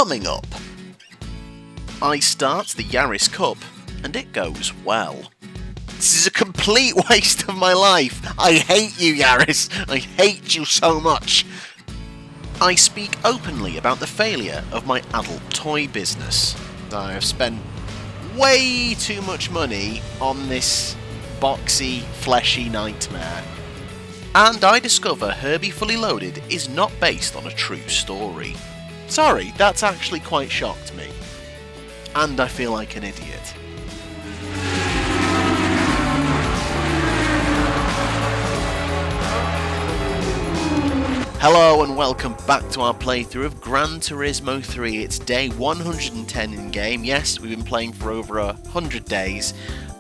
Coming up, I start the Yaris Cup, and it goes well. This is a complete waste of my life. I hate you, Yaris. I hate you so much. I speak openly about the failure of my adult toy business. I have spent way too much money on this boxy, fleshy nightmare. And I discover Herbie Fully Loaded is not based on a true story. Sorry, that's actually quite shocked me. And I feel like an idiot. Hello and welcome back to our playthrough of Gran Turismo 3. It's day 110 in game. Yes, we've been playing for over 100 days,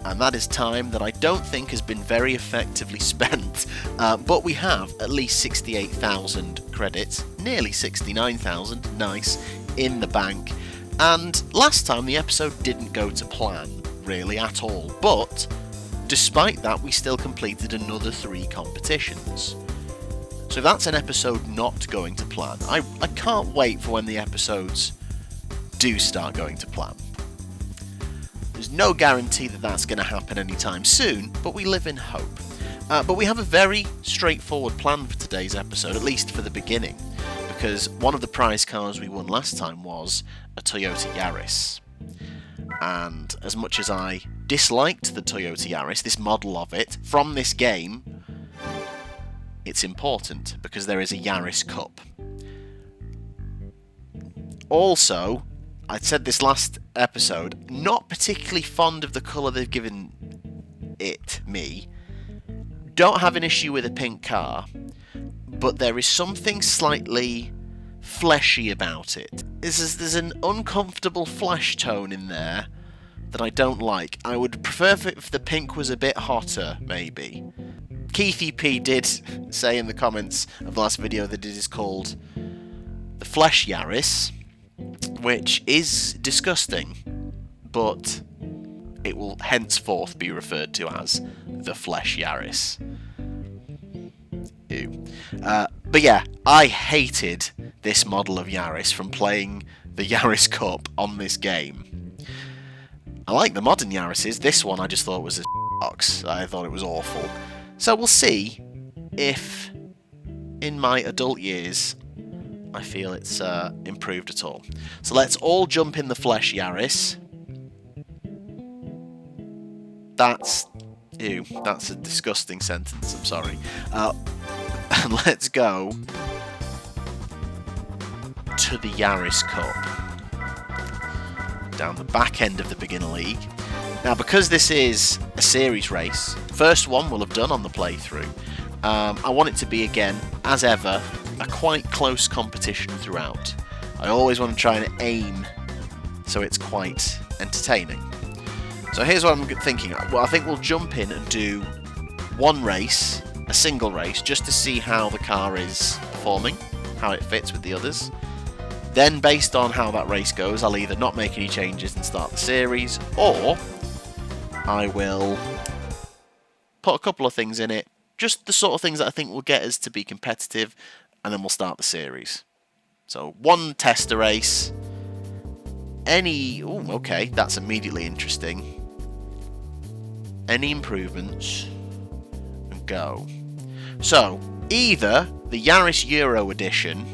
and that is time that I don't think has been very effectively spent. But we have at least 68,000 credits, nearly 69,000, nice, in the bank. And last time the episode didn't go to plan, really, at all. But despite that, we still completed another 3 competitions. So that's an episode not going to plan. I can't wait for when the episodes do start going to plan. There's no guarantee that that's going to happen anytime soon, but we live in hope. But we have a very straightforward plan for today's episode, at least for the beginning, because one of the prize cars we won last time was a Toyota Yaris. And as much as I disliked the Toyota Yaris, this model of it, from this game, it's important because there is a Yaris Cup. Also, I said this last episode, not particularly fond of the colour they've given me. Don't have an issue with a pink car, but there is something slightly fleshy about it. There's an uncomfortable flesh tone in there that I don't like. I would prefer if the pink was a bit hotter, maybe. Keithy P did say in the comments of the last video that it is called the FleshYaris, which is disgusting, but it will henceforth be referred to as the FleshYaris. Ew. But yeah, I hated this model of Yaris from playing the Yaris Cup on this game. I like the modern Yarises. This one I just thought was a box. I thought it was awful. So we'll see if, in my adult years, I feel it's improved at all. So let's all jump in the FleshYaris. That's a disgusting sentence, I'm sorry. And let's go to the Yaris Cup. Down the back end of the beginner league. Now, because this is a series race, first one we'll have done on the playthrough, I want it to be, again, as ever, a quite close competition throughout. I always want to try and aim so it's quite entertaining. So here's what I'm thinking. Well, I think we'll jump in and do one race, a single race, just to see how the car is performing, how it fits with the others. Then, based on how that race goes, I'll either not make any changes and start the series, or I will put a couple of things in it, just the sort of things that I think will get us to be competitive, and then we'll start the series. So, one tester race, okay, that's immediately interesting. Any improvements, and go. So, either the Yaris Euro Edition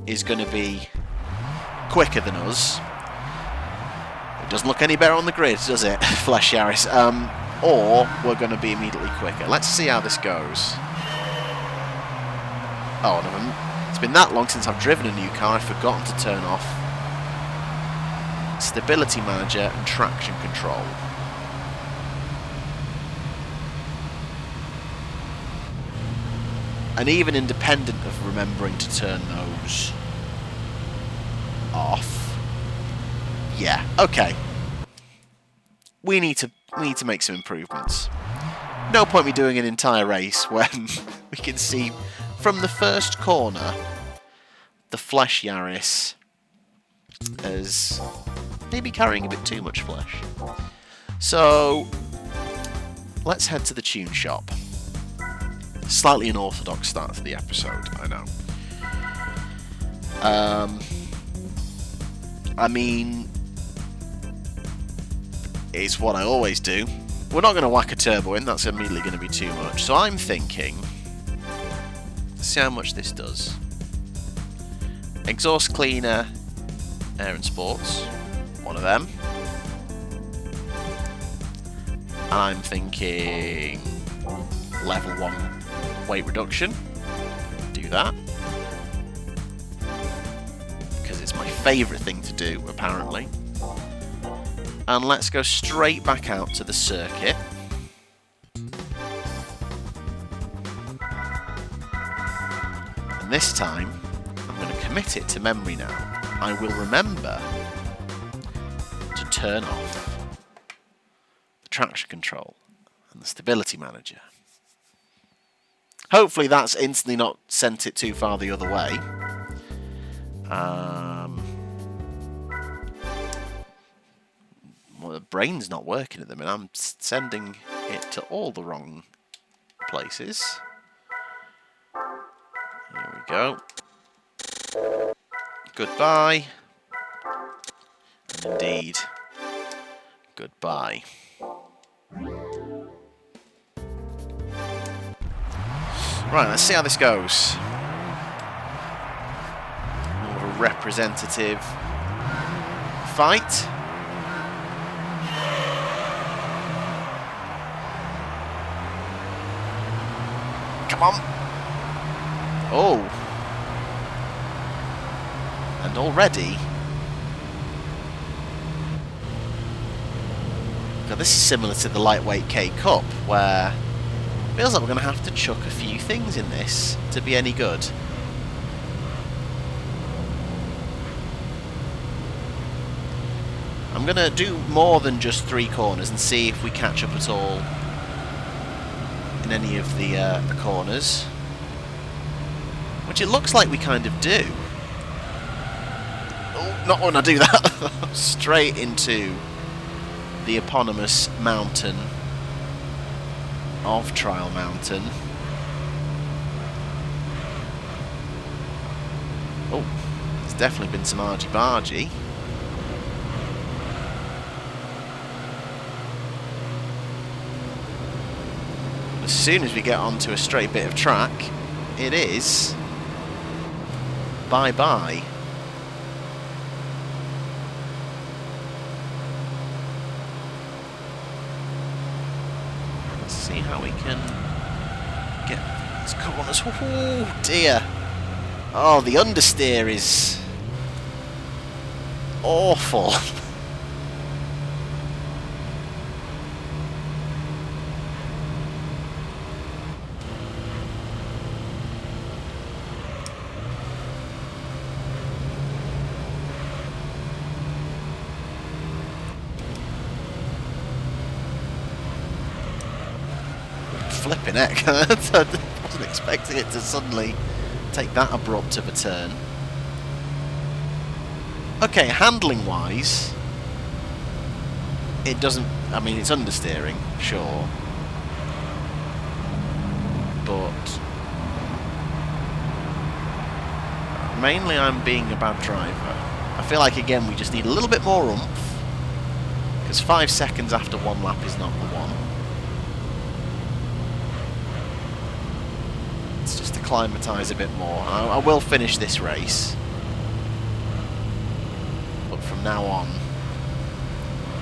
is going to be quicker than us. It doesn't look any better on the grid, does it? FleshYaris. Or we're going to be immediately quicker. Let's see how this goes. Oh, no, it's been that long since I've driven a new car, I've forgotten to turn off Stability Manager and Traction Control. And even independent of remembering to turn those off. Yeah, okay. We need to make some improvements. No point me doing an entire race when we can see from the first corner the FleshYaris as maybe carrying a bit too much flesh. So let's head to the tune shop. Slightly unorthodox start to the episode, I know. I mean, it's what I always do. We're not going to whack a turbo in, that's immediately going to be too much. So I'm thinking, let's see how much this does. Exhaust cleaner, air and sports, one of them. And I'm thinking level 1 weight reduction. Do that. Because it's my favourite thing to do, apparently. And let's go straight back out to the circuit. And this time, I'm going to commit it to memory now. I will remember to turn off the traction control and the stability manager. Hopefully that's instantly not sent it too far the other way. Well, the brain's not working at the minute. I'm sending it to all the wrong places. Here we go. Goodbye. And indeed, goodbye. Right, let's see how this goes. More of a representative fight. Come on. Oh. And already... Now this is similar to the lightweight K Cup, where it feels like we're going to have to chuck a few things in this to be any good. I'm going to do more than just 3 corners and see if we catch up at all in any of the corners, which it looks like we kind of do. Oh, not when I do that. Straight into the eponymous mountain of Trial Mountain. Oh, there's definitely been some argy-bargy. As soon as we get onto a straight bit of track, it is bye-bye. Let's see how we can get these corners. Oh dear. Oh, the understeer is awful. Flipping heck. I wasn't expecting it to suddenly take that abrupt of a turn. Okay, handling wise, it doesn't, I mean, it's understeering, sure, but mainly I'm being a bad driver. I feel like, again, we just need a little bit more oomph, because 5 seconds after 1 lap is not the one. Acclimatise a bit more. I will finish this race, but from now on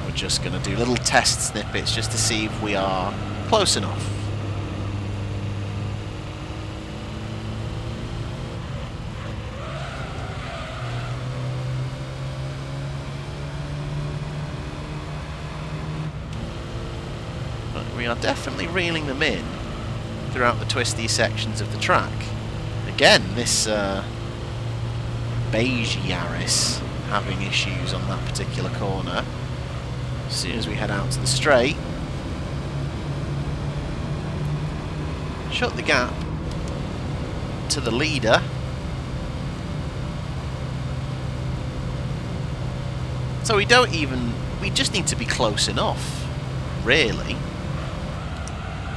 we're just going to do little test snippets just to see if we are close enough. But we are definitely reeling them in throughout the twisty sections of the track. Again, this beige Yaris having issues on that particular corner. As soon as we head out to the straight, shut the gap to the leader. So we just need to be close enough, really.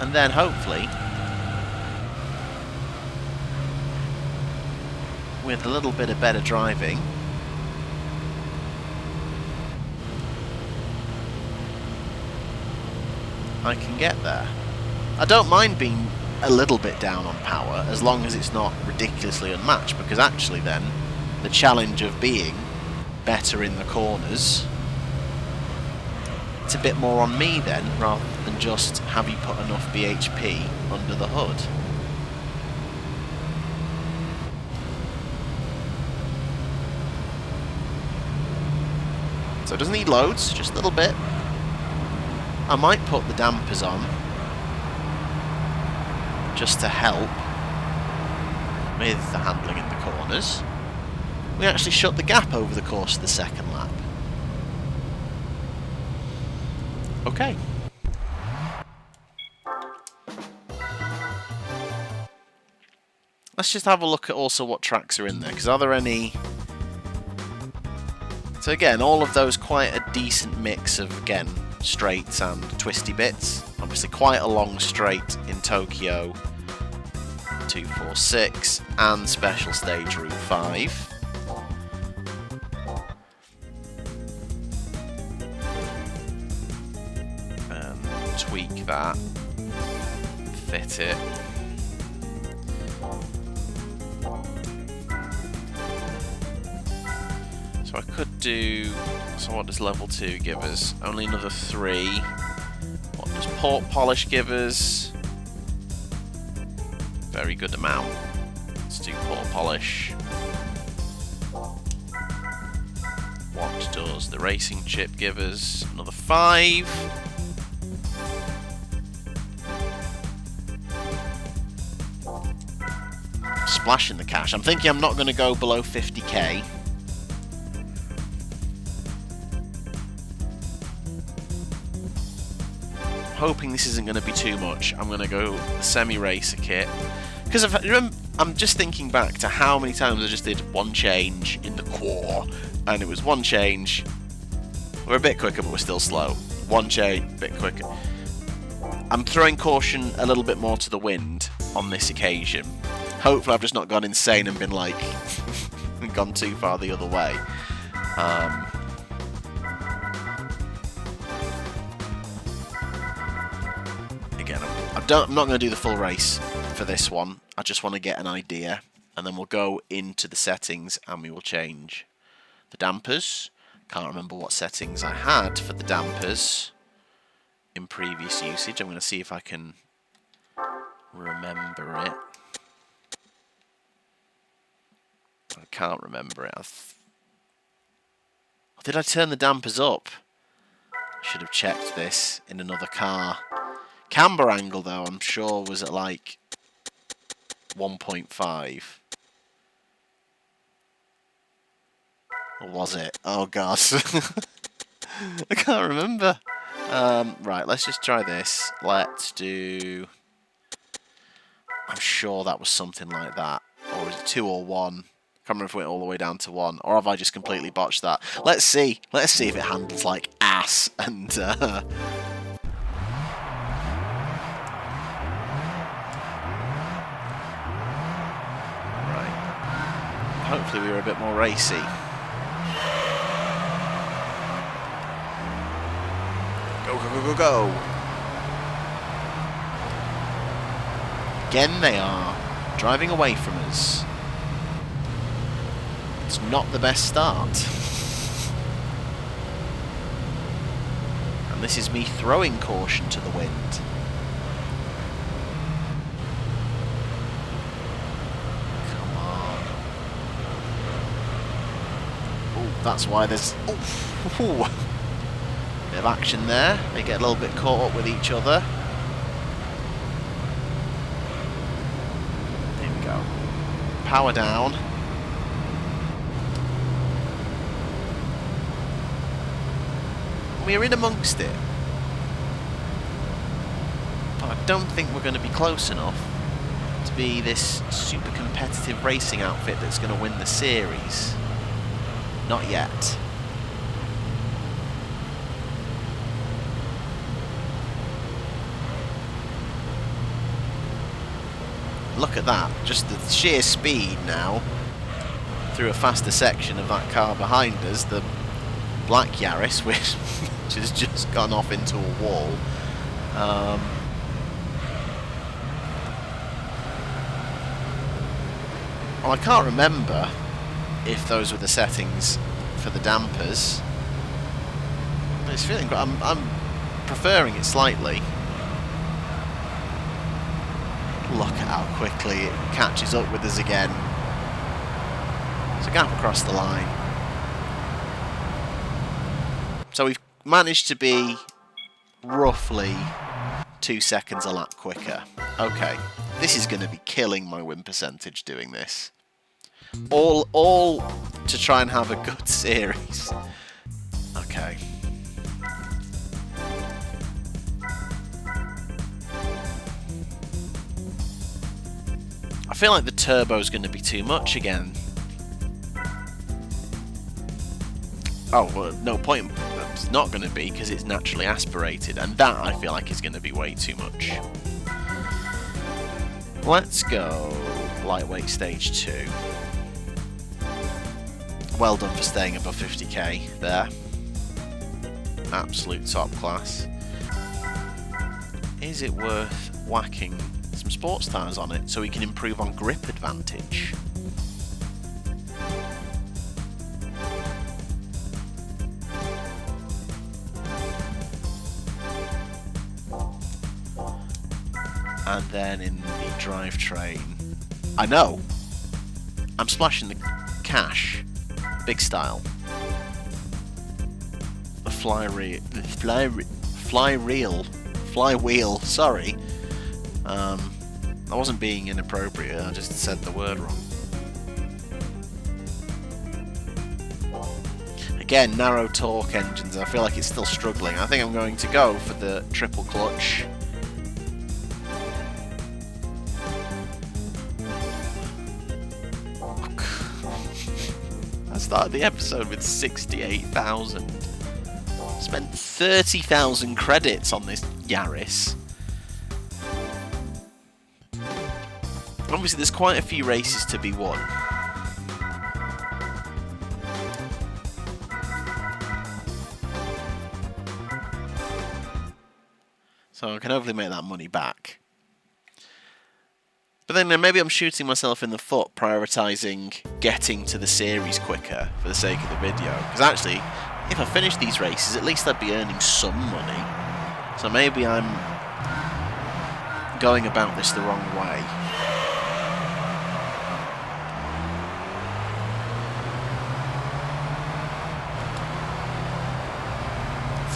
And then hopefully, with a little bit of better driving, I can get there. I don't mind being a little bit down on power, as long as it's not ridiculously unmatched, because actually then, the challenge of being better in the corners, it's a bit more on me then, rather than just have you put enough BHP under the hood. So it doesn't need loads, just a little bit. I might put the dampers on, just to help with the handling in the corners. We actually shut the gap over the course of the second lap. Okay. Let's just have a look at also what tracks are in there, because are there any... So again, all of those quite a decent mix of, again, straights and twisty bits. Obviously quite a long straight in Tokyo 246 and Special Stage Route 5. And tweak that, fit it. So I could do, so what does level 2 give us? Only another 3. What does port polish give us? Very good amount. Let's do port polish. What does the racing chip give us? Another 5. Splashing the cash. I'm thinking I'm not going to go below 50k. Hoping this isn't going to be too much. I'm going to go the semi-racer kit, because I'm just thinking back to how many times I just did one change in the core, and it was one change. We're a bit quicker, but we're still slow. One change, a bit quicker. I'm throwing caution a little bit more to the wind on this occasion. Hopefully, I've just not gone insane and been like gone too far the other way. I'm not going to do the full race for this one. I just want to get an idea, and then we'll go into the settings and we will change the dampers. Can't remember what settings I had for the dampers in previous usage. I'm going to see if I can remember it. I can't remember it. Did I turn the dampers up? I should have checked this in another car. Camber angle, though, I'm sure was at like 1.5. Or was it? Oh, God. I can't remember. Right, let's just try this. Let's do... I'm sure that was something like that. Or was it 2 or 1? Can't remember if it went all the way down to 1. Or have I just completely botched that? Let's see. Let's see if it handles like ass. And... Hopefully we were a bit more racy. Go, go, go, go, go! Again they are driving away from us. It's not the best start. And this is me throwing caution to the wind. That's why there's bit of action there. They get a little bit caught up with each other. There we go. Power down. We're in amongst it. But I don't think we're going to be close enough to be this super competitive racing outfit that's going to win the series. Not yet. Look at that, just the sheer speed now through a faster section of that car behind us, the black Yaris, which has just gone off into a wall. Well, I can't remember if those were the settings for the dampers. But it's feeling. I'm preferring it slightly. Look at how quickly it catches up with us again. There's a gap across the line. So we've managed to be roughly 2 seconds a lap quicker. Okay, this is going to be killing my win percentage doing this. All to try and have a good series. Okay. I feel like the turbo's going to be too much again. Oh, well, no point. It's not going to be because it's naturally aspirated, and that I feel like is going to be way too much. Let's go lightweight stage 2. Well done for staying above 50k there. Absolute top class. Is it worth whacking some sports tyres on it so we can improve on grip advantage? And then in the drivetrain, I know, I'm splashing the cash, big style. The flywheel, sorry. I wasn't being inappropriate, I just said the word wrong. Again, narrow torque engines, I feel like it's still struggling. I think I'm going to go for the triple clutch. I started the episode with 68,000. Spent 30,000 credits on this Yaris. Obviously, there's quite a few races to be won. So I can hopefully make that money back. But then maybe I'm shooting myself in the foot prioritising getting to the series quicker for the sake of the video. Because actually, if I finish these races, at least I'd be earning some money. So maybe I'm going about this the wrong way.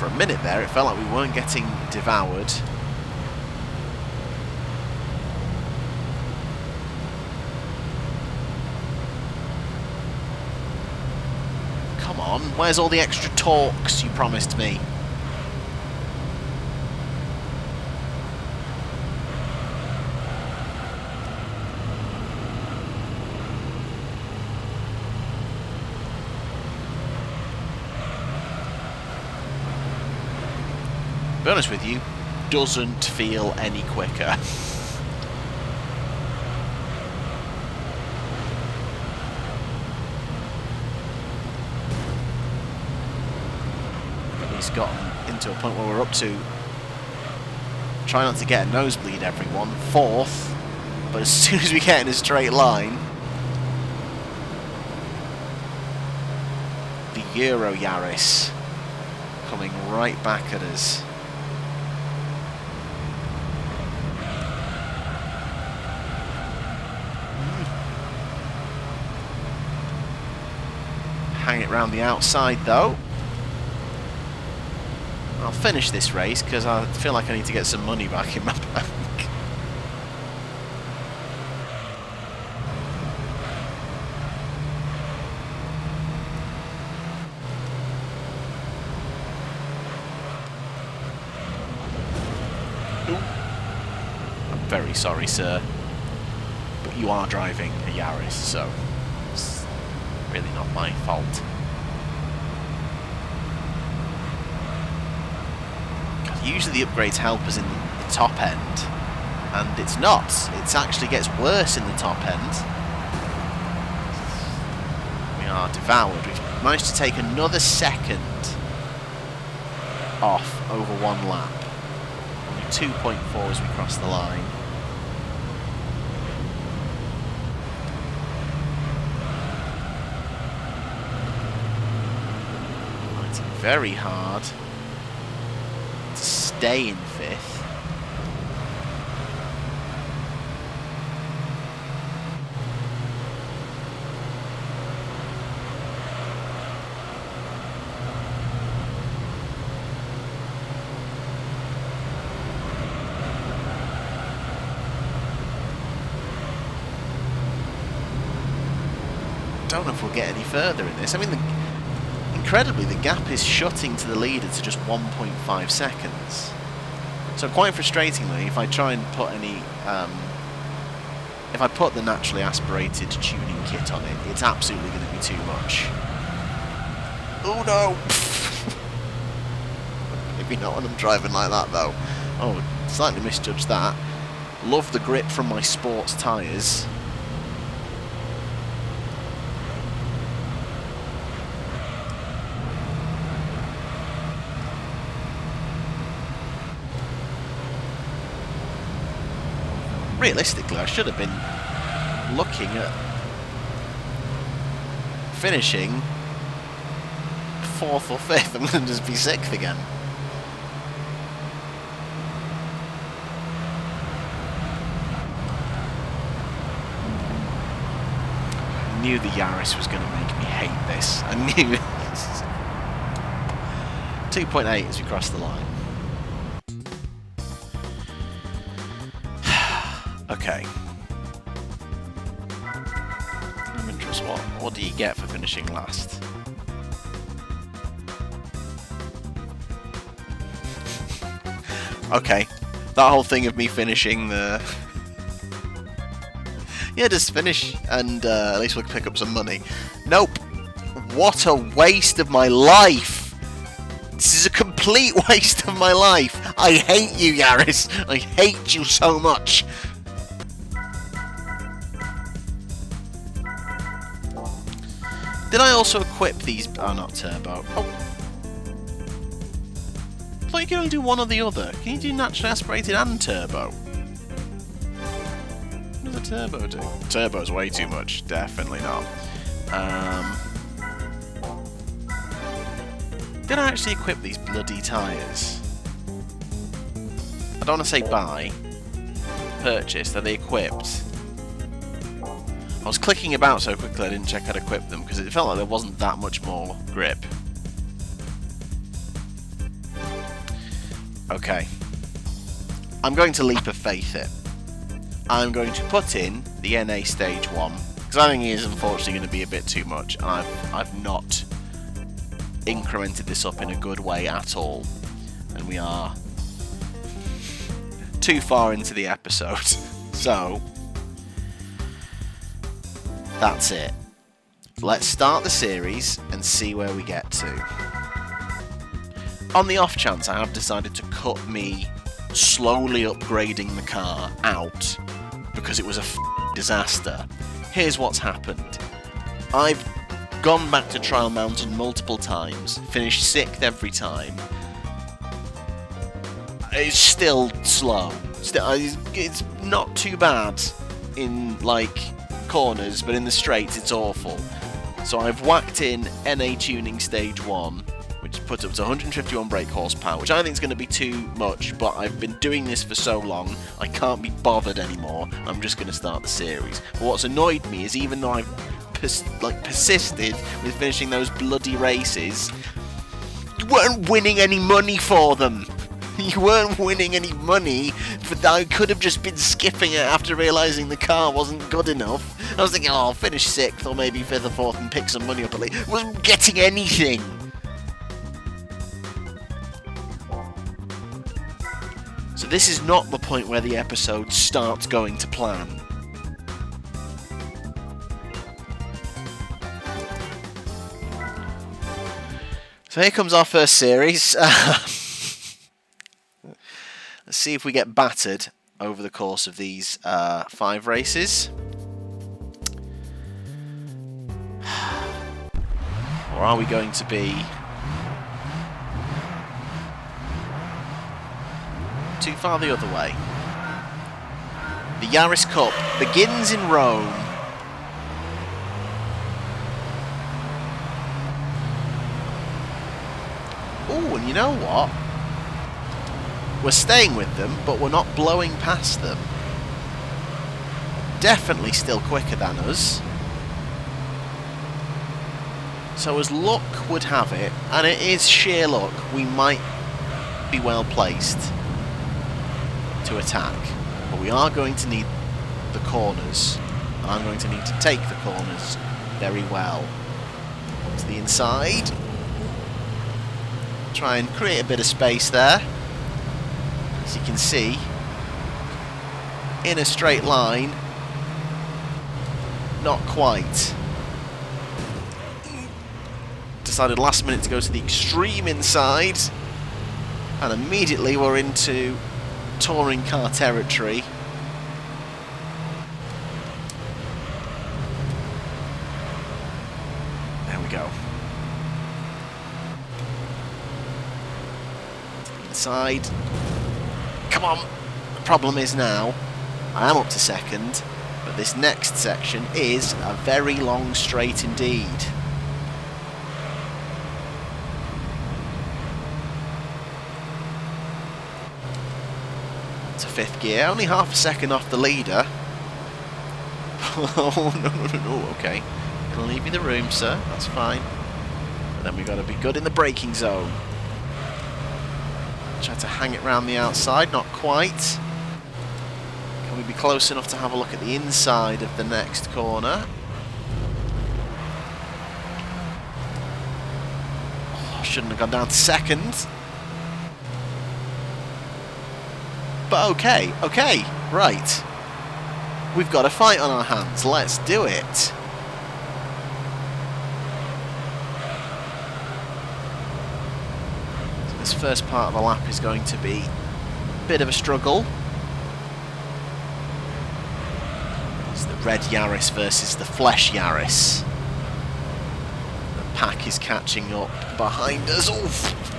For a minute there, it felt like we weren't getting devoured. Come on, where's all the extra torques you promised me? To be honest with you, doesn't feel any quicker. He's gotten into a point where we're up to try not to get a nosebleed, everyone. 4th, but as soon as we get in a straight line, the Euro Yaris coming right back at us. Hang it round the outside though. I'll finish this race because I feel like I need to get some money back in my bank. I'm very sorry, sir, but you are driving a Yaris, so it's really not my fault. Usually the upgrades help us in the top end, and it's not. It actually gets worse in the top end. We are devoured. We've managed to take another second off over 1 lap. Only 2.4 as we cross the line. Fighting very hard to stay in 5th. I don't know if we'll get any further in this. I mean, incredibly, the gap is shutting to the leader to just 1.5 seconds. So quite frustratingly, if I try and put any, if I put the naturally aspirated tuning kit on it, it's absolutely going to be too much. Oh no! Maybe not when I'm driving like that though. Oh, slightly misjudged that. Love the grip from my sports tyres. Realistically, I should have been looking at finishing 4th or 5th. I'm going to just be 6th again. I knew the Yaris was going to make me hate this. I knew it. 2.8 as we cross the line. Okay. I'm interested. What do you get for finishing last? Okay. That whole thing of me finishing the... yeah, just finish and at least we'll pick up some money. Nope. What a waste of my life. This is a complete waste of my life. I hate you, Yaris. I hate you so much. Did I also equip these? Oh, not turbo. Oh. I thought you could only do one or the other. Can you do naturally aspirated and turbo? What does a turbo do? Turbo's way too much. Definitely not. Did I actually equip these bloody tyres? I don't want to say buy. Purchase. Are they equipped? I was clicking about so quickly I didn't check how to equip them because it felt like there wasn't that much more grip. Okay. I'm going to leap of faith it. I'm going to put in the NA Stage 1 because I think it is unfortunately going to be a bit too much. I've not incremented this up in a good way at all. And we are too far into the episode. So... that's it. Let's start the series and see where we get to. On the off chance I have decided to cut me slowly upgrading the car out because it was a disaster, here's what's happened. I've gone back to Trial Mountain multiple times, finished 6th every time. It's still slow. It's not too bad in, like... corners, but in the straights it's awful. So I've whacked in NA tuning stage 1, which puts up to 151 brake horsepower, which I think is going to be too much, but I've been doing this for so long, I can't be bothered anymore. I'm just going to start the series. But what's annoyed me is even though I've persisted with finishing those bloody races, you weren't winning any money for them. You weren't winning any money, but I could have just been skipping it after realising the car wasn't good enough. I was thinking, oh, I'll finish 6th or maybe 5th or 4th and pick some money up at least. Wasn't getting anything. So this is not the point where the episode starts going to plan. So here comes our first series. Let's see if we get battered over the course of these 5 races. Or are we going to be too far the other way. The Yaris Cup begins in Rome. Oh, and you know what? We're staying with them, but we're not blowing past them. Definitely still quicker than us. So as luck would have it, and it is sheer luck, we might be well placed to attack. But we are going to need the corners, and I'm going to need to take the corners very well. To the inside. Try and create a bit of space there. As you can see, in a straight line, not quite. Decided last minute to go to the extreme inside, and immediately we're into touring car territory. There we go. Inside. Come on. The problem is now I am up to second, but this next section is a very long straight indeed. To fifth gear, only half a second off the leader. Oh, no, okay. Gonna leave you the room, sir, that's fine. But then we've got to be good in the braking zone. Try to hang it round the outside, not quite. Can we be close enough to have a look at the inside of the next corner? Oh, shouldn't have gone down to second. But okay, right. We've got a fight on our hands, let's do it. So this first part of the lap is going to be a bit of a struggle. It's the red Yaris versus the FleshYaris. The pack is catching up behind us. Oof.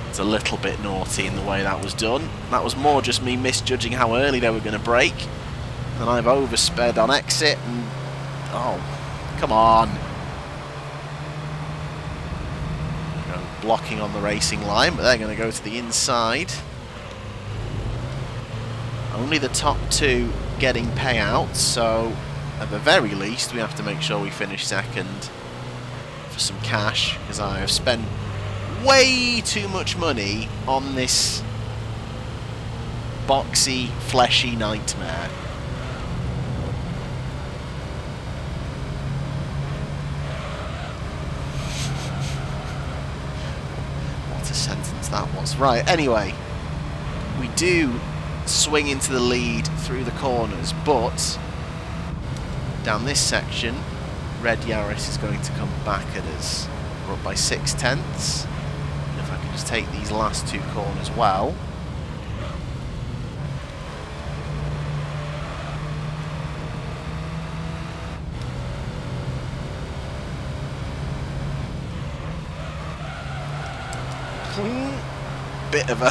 It's a little bit naughty in the way that was done. That was more just me misjudging how early they were going to brake. And I've oversped on exit and... oh, come on. Blocking on the racing line, but they're going to go to the inside. Only the top two getting payouts, so at the very least we have to make sure we finish second for some cash, because I have spent way too much money on this boxy, fleshy nightmare. What a sentence that was. Right, anyway, we do swing into the lead through the corners, but down this section, red Yaris is going to come back at us. We're up by 6/10. If I can just take these last two corners well. Bit of a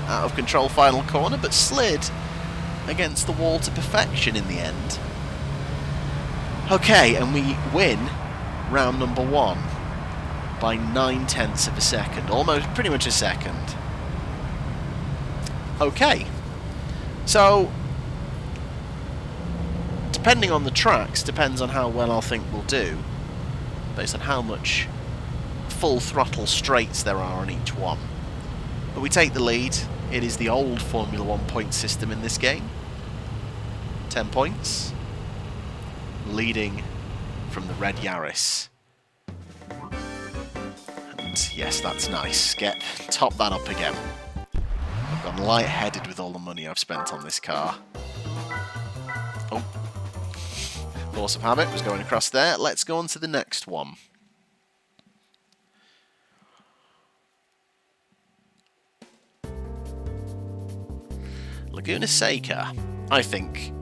out of control final corner, but slid against the wall to perfection in the end. Okay, and we win round number 1 by 9/10 of a second, almost pretty much a second. Okay, so depending on the tracks, depends on how well I think we'll do, based on how much full throttle straights there are on each one. But we take the lead. It is the old Formula 1 point system in this game. 10 points. Leading from the red Yaris. And yes, that's nice. Top that up again. I've gone light-headed with all the money I've spent on this car. Oh. Force of habit was going across there. Let's go on to the next one. Laguna Seca. I think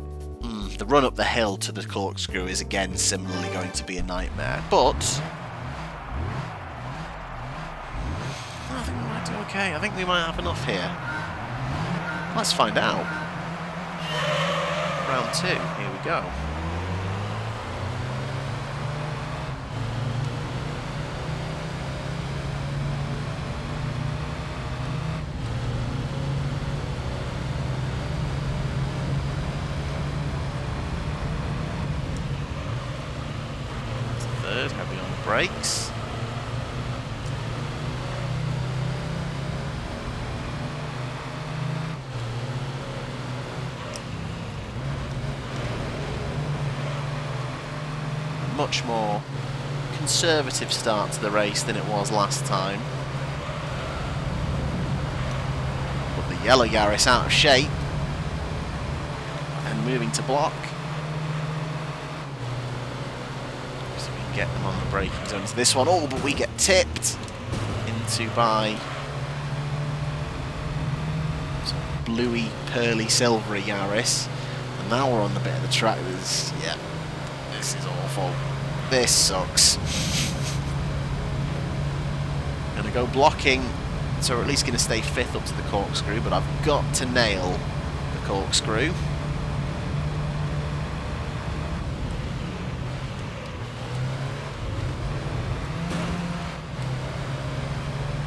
the run up the hill to the corkscrew is again similarly going to be a nightmare, but I think we might do okay. I think we might have enough here. Let's find out. Round 2, here we go. Third, heavy on the brakes. Much more conservative start to the race than it was last time. Put the yellow Yaris out of shape and moving to block. So we can get them on the braking zone into this one. Oh, but we get tipped into by some bluey, pearly, silvery Yaris. And now we're on the bit of the track that's, yeah, this is awful. This sucks. I'm going to go blocking, so we're at least going to stay 5th up to the corkscrew, but I've got to nail the corkscrew.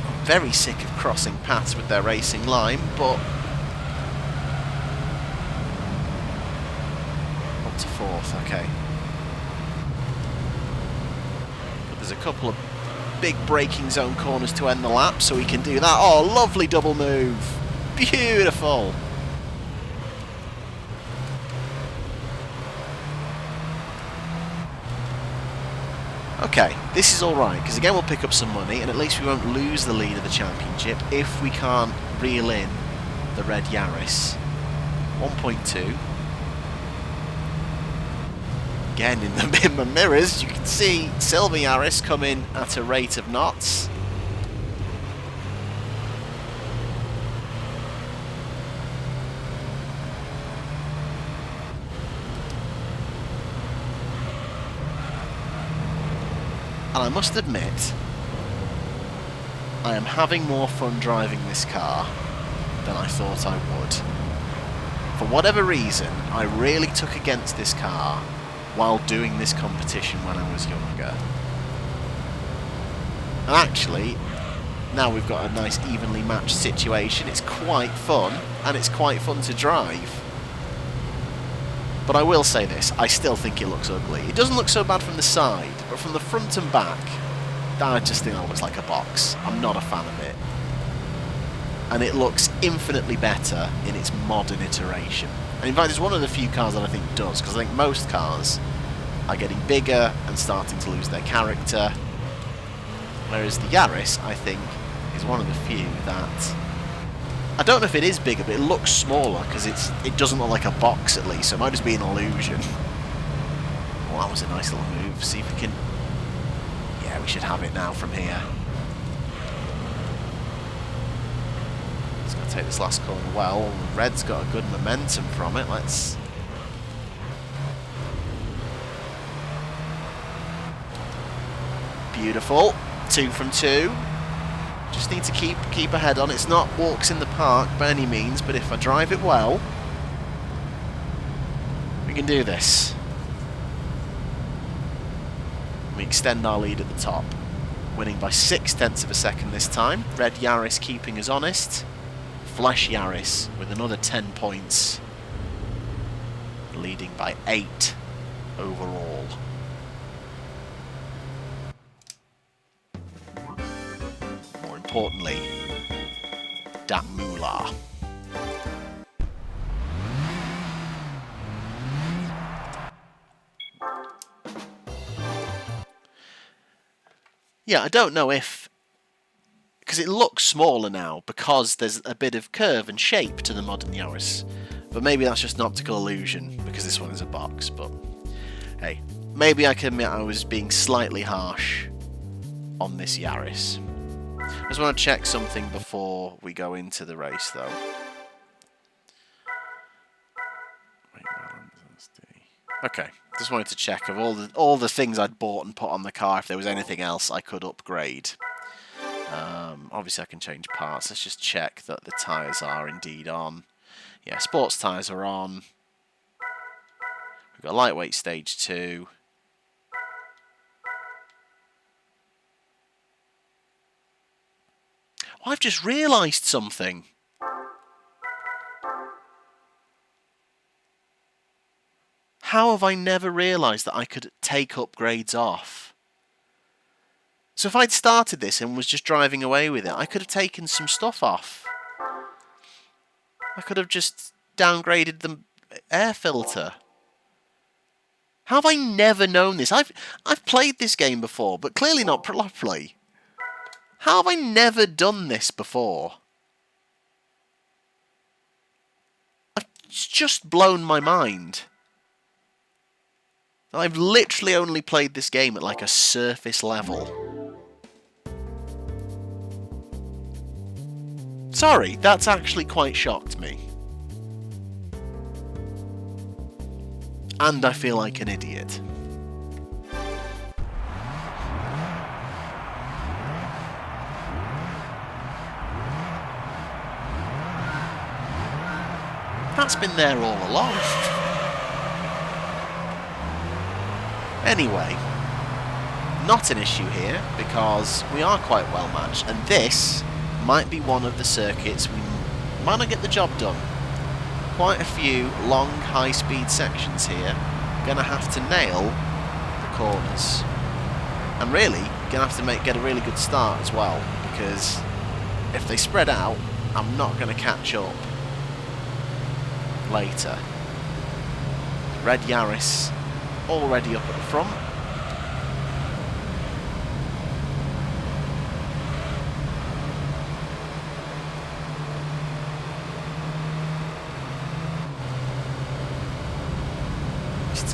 I'm very sick of crossing paths with their racing line, but up to 4th, okay. There's a couple of big braking zone corners to end the lap, so we can do that. Oh, lovely double move. Beautiful. Okay, this is alright, because again we'll pick up some money, and at least we won't lose the lead of the championship if we can't reel in the red Yaris. 1.2. Again, in the mirrors, you can see silver Yaris coming at a rate of knots. And I must admit, I am having more fun driving this car than I thought I would. For whatever reason, I really took against this car while doing this competition when I was younger. And actually, now we've got a nice evenly matched situation, it's quite fun, and it's quite fun to drive. But I will say this, I still think it looks ugly. It doesn't look so bad from the side, but from the front and back, I just think it looks like a box. I'm not a fan of it. And it looks infinitely better in its modern iteration. And in fact, it's one of the few cars that I think does, because I think most cars are getting bigger and starting to lose their character. Whereas the Yaris, I think, is one of the few that... I don't know if it is bigger, but it looks smaller, because it doesn't look like a box at least, so it might just be an illusion. Well, that was a nice little move. See if we can... Yeah, we should have it now from here. Take this last corner well. Red's got a good momentum from it. Let's... Beautiful. 2 from 2. Just need to keep ahead on. It's not walks in the park by any means, but if I drive it well, we can do this. We extend our lead at the top. Winning by 0.6 of a second this time. Red Yaris keeping us honest. FleshYaris with another 10 points, leading by 8 overall. More importantly, that moolah. Yeah, I don't know if... because it looks smaller now, because there's a bit of curve and shape to the modern Yaris. But maybe that's just an optical illusion, because this one is a box, but... hey, maybe I can admit I was being slightly harsh on this Yaris. I just want to check something before we go into the race, though. Okay, just wanted to check of all the things I'd bought and put on the car, if there was anything else I could upgrade. Obviously I can change parts. Let's just check that the tyres are indeed on. Yeah, sports tyres are on. We've got lightweight stage 2. Oh, I've just realised something. How have I never realised that I could take upgrades off? So if I'd started this and was just driving away with it, I could have taken some stuff off. I could have just downgraded the air filter. How have I never known this? I've played this game before, but clearly not properly. How have I never done this before? It's just blown my mind. I've literally only played this game at like a surface level. Sorry, that's actually quite shocked me. And I feel like an idiot. That's been there all along. Anyway, not an issue here because we are quite well matched, and this might be one of the circuits we might not get the job done. Quite a few long, high-speed sections here. Gonna have to nail the corners, and really gonna have to get a really good start as well, because if they spread out, I'm not gonna catch up later. Red Yaris already up at the front.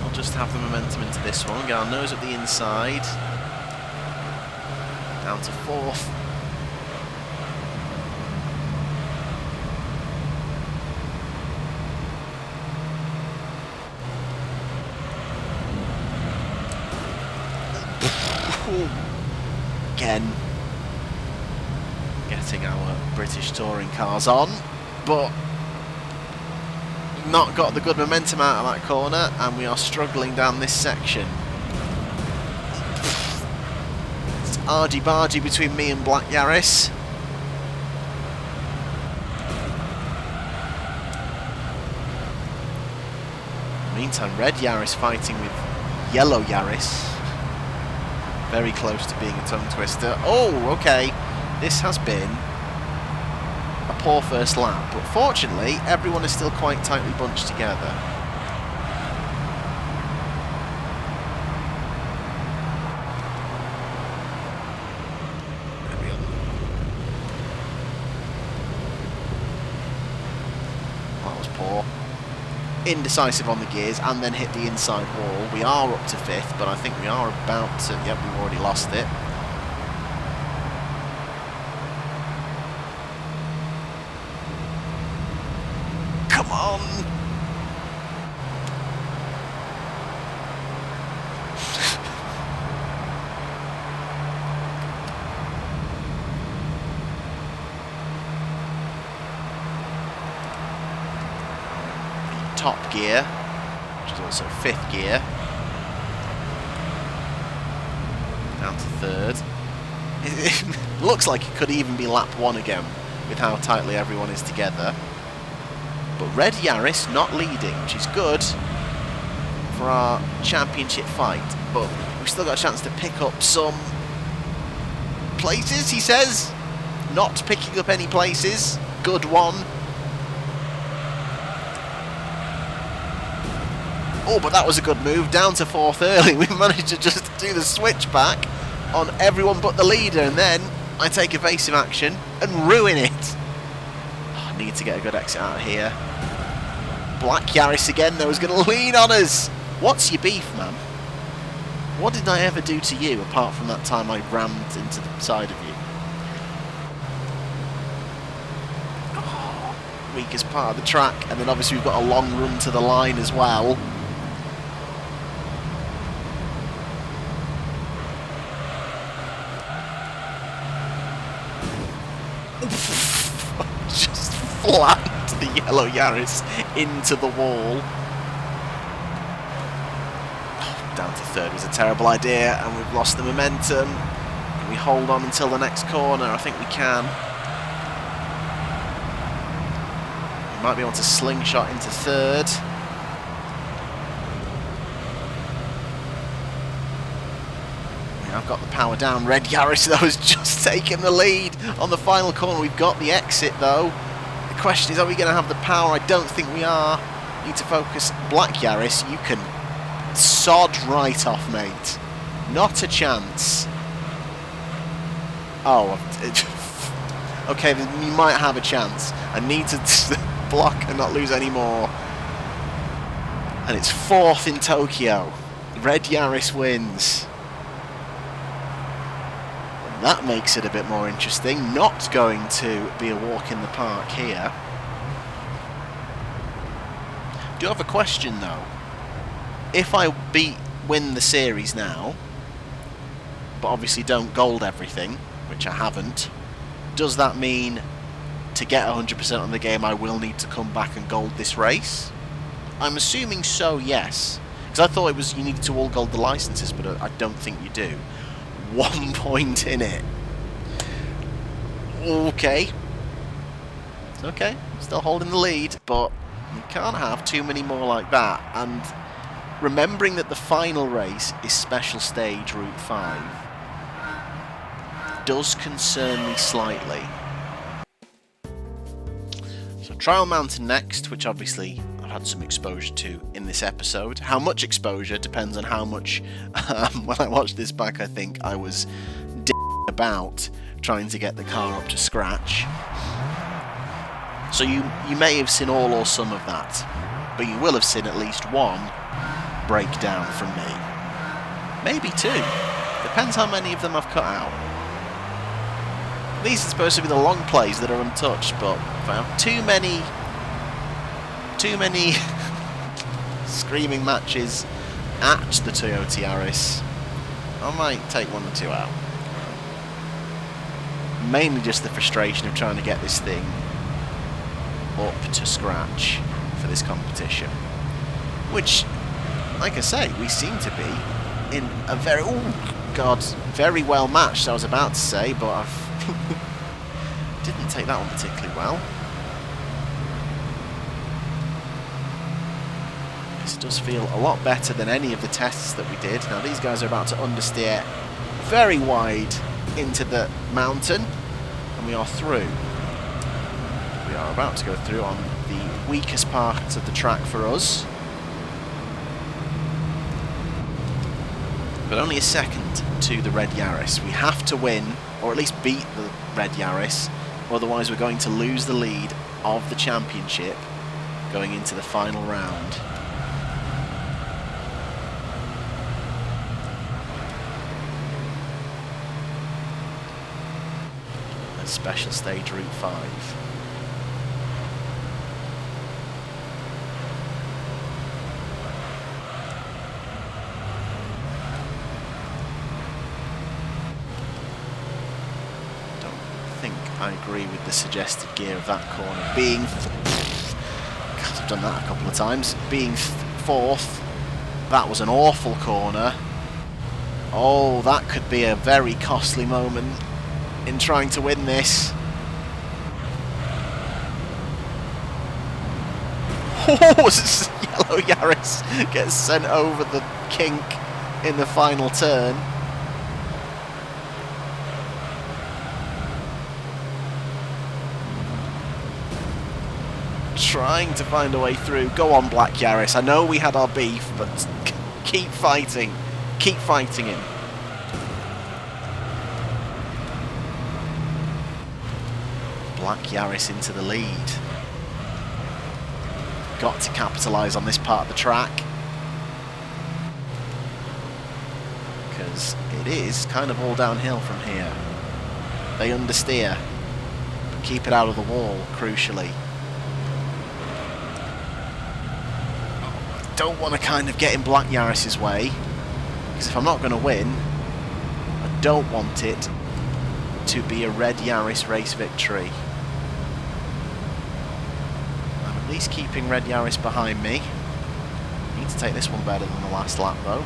I'll just have the momentum into this one. Get our nose up the inside. Down to 4th. Again, getting our British touring cars on, but not got the good momentum out of that corner, and we are struggling down this section. It's argy-bargy between me and Black Yaris. Meantime, Red Yaris fighting with Yellow Yaris. Very close to being a tongue twister. Oh, okay. This has been a poor first lap, but fortunately, everyone is still quite tightly bunched together. That was poor. Indecisive on the gears and then hit the inside wall. We are up to 5th, but I think we are about to... Yep, we've already lost it. Come on! Top gear, which is also 5th gear, down to 3rd. It looks like it could even be lap 1 again with how tightly everyone is together. But Red Yaris not leading, which is good for our championship fight, but we've still got a chance to pick up some places, he says. Not picking up any places. Good one. Oh, but that was a good move. Down to 4th early. We managed to just do the switch back on everyone but the leader, and then I take evasive action and ruin it. Oh, I need to get a good exit out of here. Black Yaris again, though, is going to lean on us. What's your beef, man? What did I ever do to you, apart from that time I rammed into the side of you? Oh, weakest part of the track, and then obviously we've got a long run to the line as well. Just flattened the yellow Yaris into the wall. Oh, down to third was a terrible idea, and we've lost the momentum. Can we hold on until the next corner? I think we can. We might be able to slingshot into third. I've got the power down. Red Yaris, though, has just taken the lead on the final corner. We've got the exit, though. The question is, are we going to have the power? I don't think we are. Need to focus. Black Yaris, you can sod right off, mate. Not a chance. Oh, okay, you might have a chance. I need to block and not lose any more. And it's fourth in Tokyo. Red Yaris wins. That makes it a bit more interesting. Not going to be a walk in the park here. Do you have a question, though? If I win the series now, but obviously don't gold everything, which I haven't, does that mean to get 100% on the game I will need to come back and gold this race? I'm assuming so, yes. Because I thought it was you needed to all gold the licenses, but I don't think you do. 1 point in it. Okay. It's okay. Still holding the lead, but you can't have too many more like that. And remembering that the final race is Special Stage Route 5 does concern me slightly. So Trial Mountain next, which obviously I've had some exposure to in this episode. How much exposure depends on how much, when I watched this back, I think I was about trying to get the car up to scratch. So you may have seen all or some of that, but you will have seen at least one breakdown from me. Maybe two. Depends how many of them I've cut out. These are supposed to be the long plays that are untouched, but if I have too many screaming matches at the Toyota Yaris, I might take one or two out. Mainly just the frustration of trying to get this thing up to scratch for this competition. Which, like I say, we seem to be in a very, very well matched, I was about to say, but I've didn't take that one particularly well. This does feel a lot better than any of the tests that we did. Now these guys are about to understeer very wide into the mountain, and we are through. We are about to go through on the weakest part of the track for us. But only a second to the Red Yaris. We have to win, or at least beat the Red Yaris, otherwise we're going to lose the lead of the championship going into the final round. A Special Stage Route 5. I agree with the suggested gear of that corner being, God, I've done that a couple of times, being fourth. That was an awful corner. Oh, that could be a very costly moment in trying to win this. Oh, yellow Yaris gets sent over the kink in the final turn. Trying to find a way through. Go on, Black Yaris. I know we had our beef, but keep fighting. Keep fighting him. Black Yaris into the lead. Got to capitalise on this part of the track, because it is kind of all downhill from here. They understeer, but keep it out of the wall, crucially. Don't want to kind of get in Black Yaris's way, because if I'm not going to win, I don't want it to be a Red Yaris race victory. At least keeping Red Yaris behind me. Need to take this one better than the last lap though.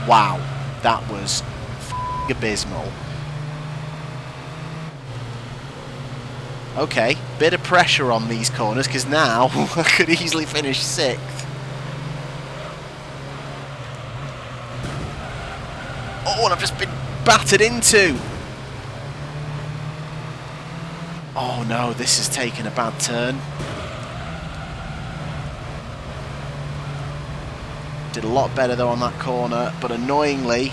Wow, that was abysmal. Okay, bit of pressure on these corners because now I could easily finish 6th. Oh, and I've just been battered into. Oh no, this has taken a bad turn. Did a lot better though on that corner, but annoyingly,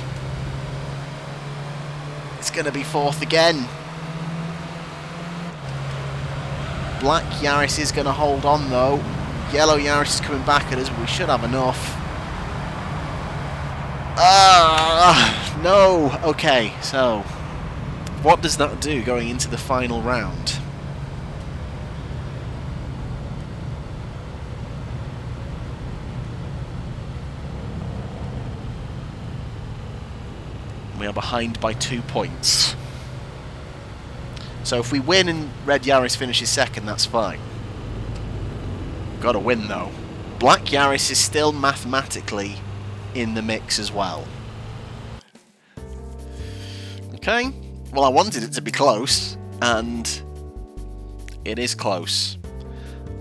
it's going to be 4th again. Black Yaris is going to hold on though. Yellow Yaris is coming back at us, but we should have enough. No! Okay, so what does that do going into the final round? We are behind by 2 points. So if we win and Red Yaris finishes 2nd, that's fine. Got to win though. Black Yaris is still mathematically in the mix as well. Okay, well I wanted it to be close, and it is close.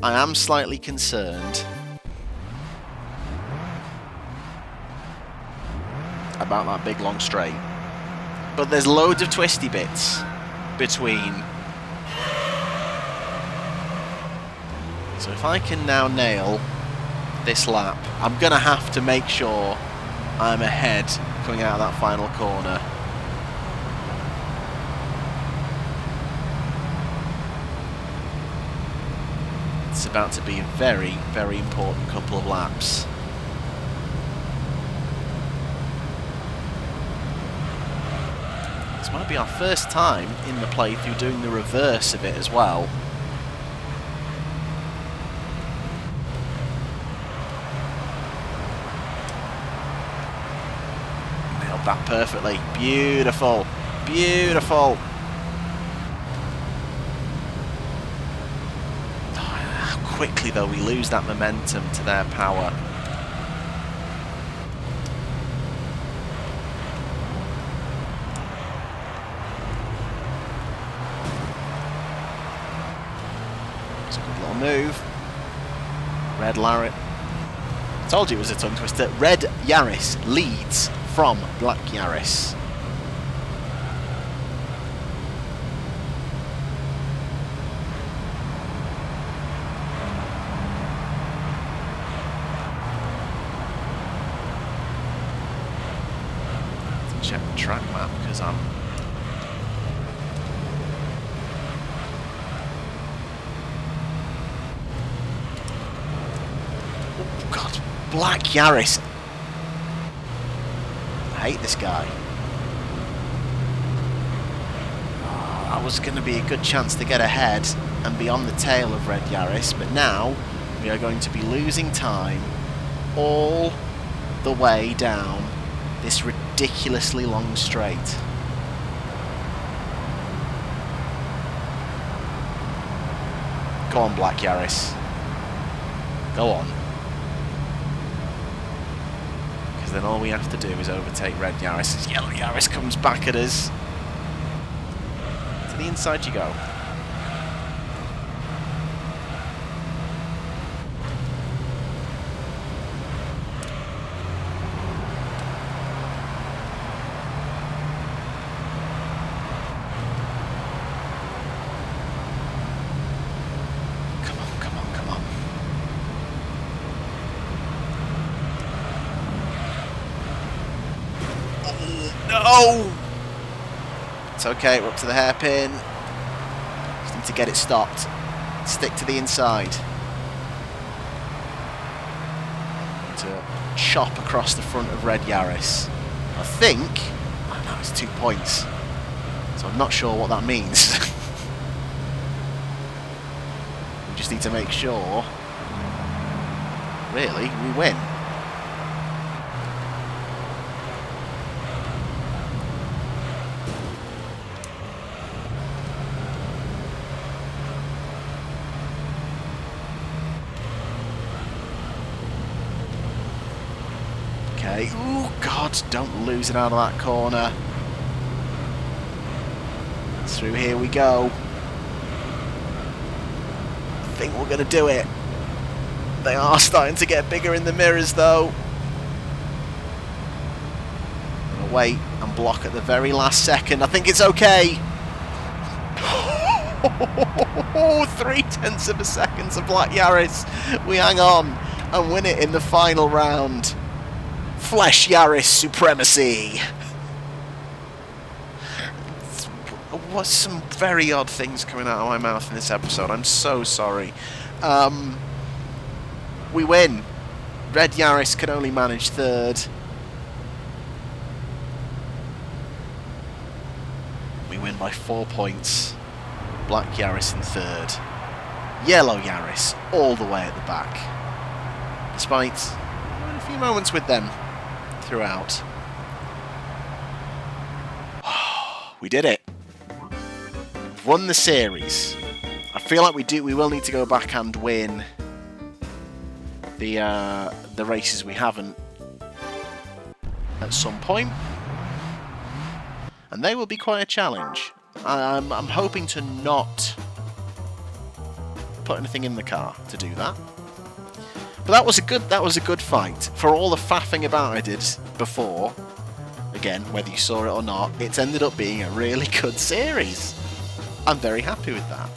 I am slightly concerned about that big long straight, but there's loads of twisty bits between. So if I can now nail this lap, I'm gonna have to make sure I'm ahead coming out of that final corner. It's about to be a very, very important couple of laps. This might be our first time in the playthrough doing the reverse of it as well. Nailed that perfectly. Beautiful. Beautiful. How quickly though we lose that momentum to their power. Move. Red Larry. Told you it was a tongue twister. Red Yaris leads from Black Yaris. Let's check the track map because I'm. Black Yaris. I hate this guy. Oh, that was going to be a good chance to get ahead and be on the tail of Red Yaris, but now we are going to be losing time all the way down this ridiculously long straight. Go on, Black Yaris. Go on. Then all we have to do is overtake Red Yaris as Yellow Yaris comes back at us. To the inside you go. Come on, come on, come on. No! It's okay, we're up to the hairpin. Just need to get it stopped. Stick to the inside. To chop across the front of Red Yaris. I think... Oh no, it's 2 points. So I'm not sure what that means. We just need to make sure... Really, we win. Okay. Oh, God, don't lose it out of that corner. Through here we go. I think we're going to do it. They are starting to get bigger in the mirrors, though. I'm going to wait and block at the very last second. I think it's okay. 0.3 of a second to Black Yaris. We hang on and win it in the final round. FleshYaris supremacy. What's some very odd things coming out of my mouth in this episode? I'm so sorry. We win. Red Yaris can only manage third. We win by 4 points. Black Yaris in third. Yellow Yaris all the way at the back. Despite having a few moments with them throughout. We did it. Won the series. I feel like we will need to go back and win the races we haven't at some point, and they will be quite a challenge. I'm hoping to not put anything in the car to do that. But that was a good fight. For all the faffing about I did before, again, whether you saw it or not, it's ended up being a really good series. I'm very happy with that.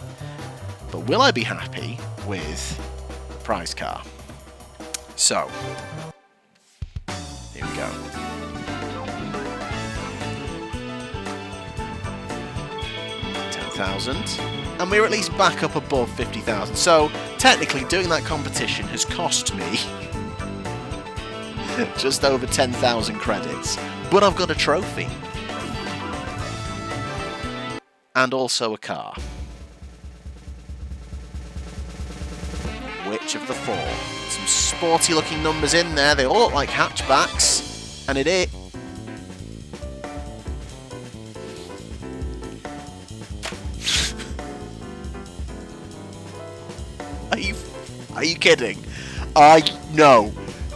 But will I be happy with prize car? So, here we go. $10,000. And we're at least back up above 50,000. So, technically, doing that competition has cost me just over 10,000 credits. But I've got a trophy. And also a car. Which of the four? Some sporty looking numbers in there. They all look like hatchbacks. And it is. Are you kidding? No.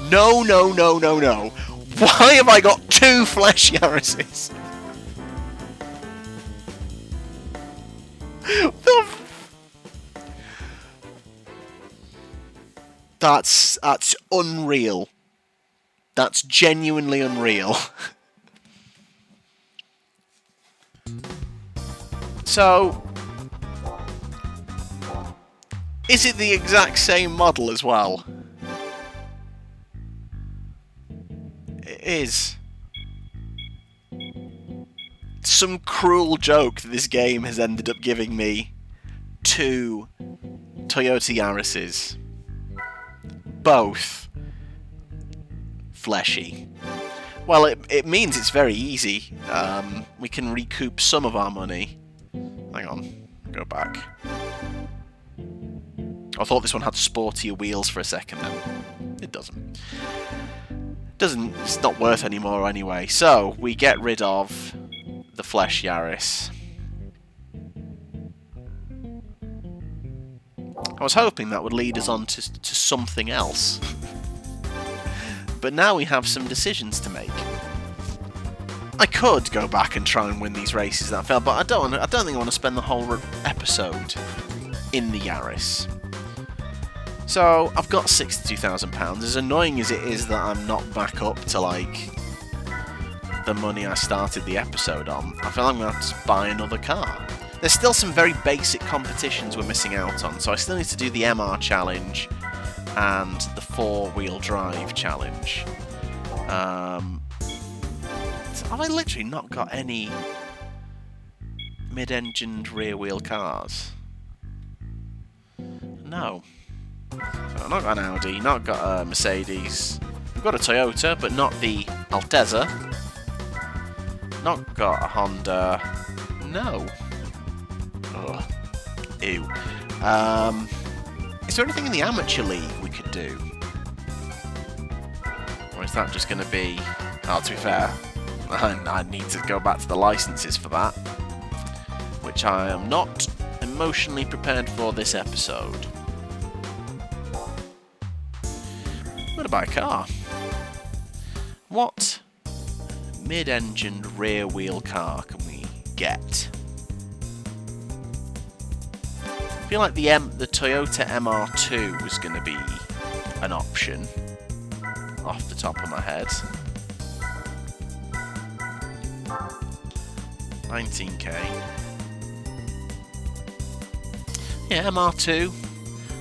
No. Why have I got two FleshYarises? That's unreal. That's genuinely unreal. So, is it the exact same model as well? It is. Some cruel joke that this game has ended up giving me two Toyota Yarises. Both fleshy. Well, it means it's very easy. We can recoup some of our money. Hang on, go back. I thought this one had sportier wheels for a second then. It doesn't. It's not worth any more anyway. So, we get rid of the FleshYaris. I was hoping that would lead us on to something else. But now we have some decisions to make. I could go back and try and win these races that failed, but I don't think I want to spend the whole episode in the Yaris. So, I've got £62,000. As annoying as it is that I'm not back up to, like, the money I started the episode on, I feel like I'm going to have to buy another car. There's still some very basic competitions we're missing out on, so I still need to do the MR challenge and the 4-wheel drive challenge. Have I literally not got any mid-engined rear-wheel cars? No. So I've not got an Audi, not got a Mercedes. We've got a Toyota, but not the Altezza. Not got a Honda. No. Ugh. Ew. Is there anything in the amateur league we could do? Or is that just going to be... Oh, to be fair, I need to go back to the licenses for that. Which I am not emotionally prepared for this episode. I'm going to buy a car. What mid-engined rear-wheel car can we get? I feel like the Toyota MR2 was going to be an option off the top of my head. 19k. Yeah, MR2,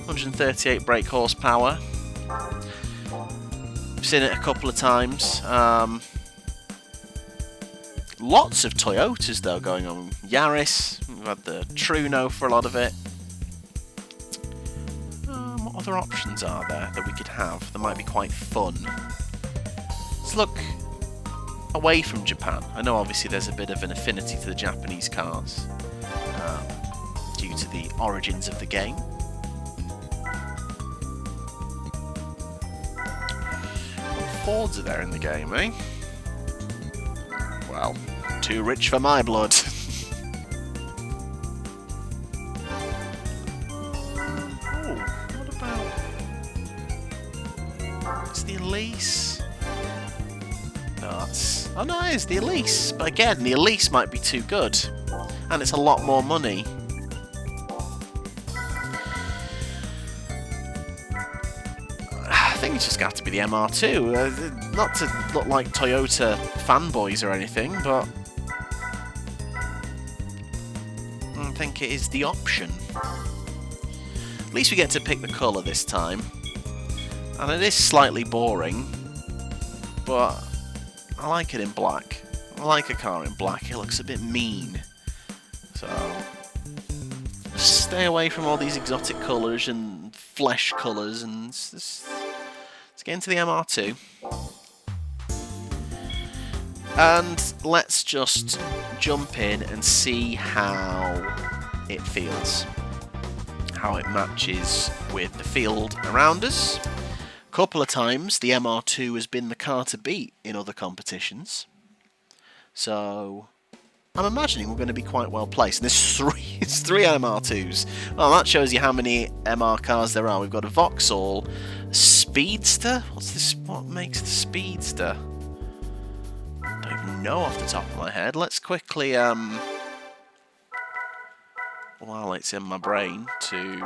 138 brake horsepower. I've seen it a couple of times. Lots of Toyotas though going on. Yaris, we've had the Truno for a lot of it. What other options are there that we could have that might be quite fun? Let's look away from Japan. I know obviously there's a bit of an affinity to the Japanese cars due to the origins of the game. What Fords are there in the game, eh? Well, too rich for my blood. Oh, what about... It's the Elise. No, it's... Oh no, it's the Elise. But again, the Elise might be too good. And it's a lot more money. I think it's just got to be the MR2. Not to look like Toyota fanboys or anything, but I think it is the option. At least we get to pick the colour this time. And it is slightly boring, but I like it in black. I like a car in black. It looks a bit mean. So just stay away from all these exotic colours and flesh colours, and let's get into the MR2. And let's just jump in and see how it feels. How it matches with the field around us. A couple of times the MR2 has been the car to beat in other competitions. So I'm imagining we're going to be quite well placed. And there's three MR2s. Well, that shows you how many MR cars there are. We've got a Vauxhall, a Speedster. What's this? What makes the Speedster? I don't even know off the top of my head. Let's quickly, while it's in my brain, to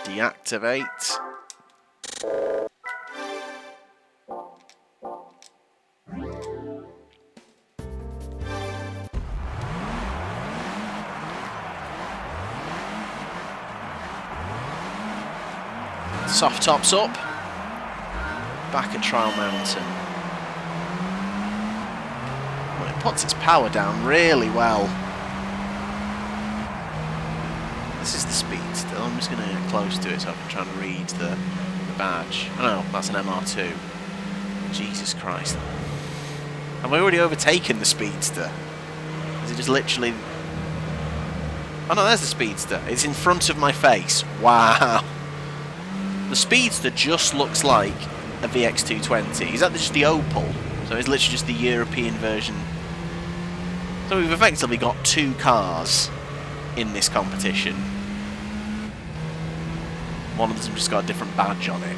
deactivate. Soft tops up. Back at Trial Mountain. Well, it puts its power down really well. This is the Speedster. I'm just going to get close to it so I can try and read the badge. Oh no, that's an MR2. Jesus Christ. Have I already overtaken the Speedster? Is it just literally... Oh no, there's the Speedster. It's in front of my face. Wow. The Speedster just looks like a VX220. Is that just the Opel? So it's literally just the European version. So we've effectively got two cars in this competition. One of them just got a different badge on it.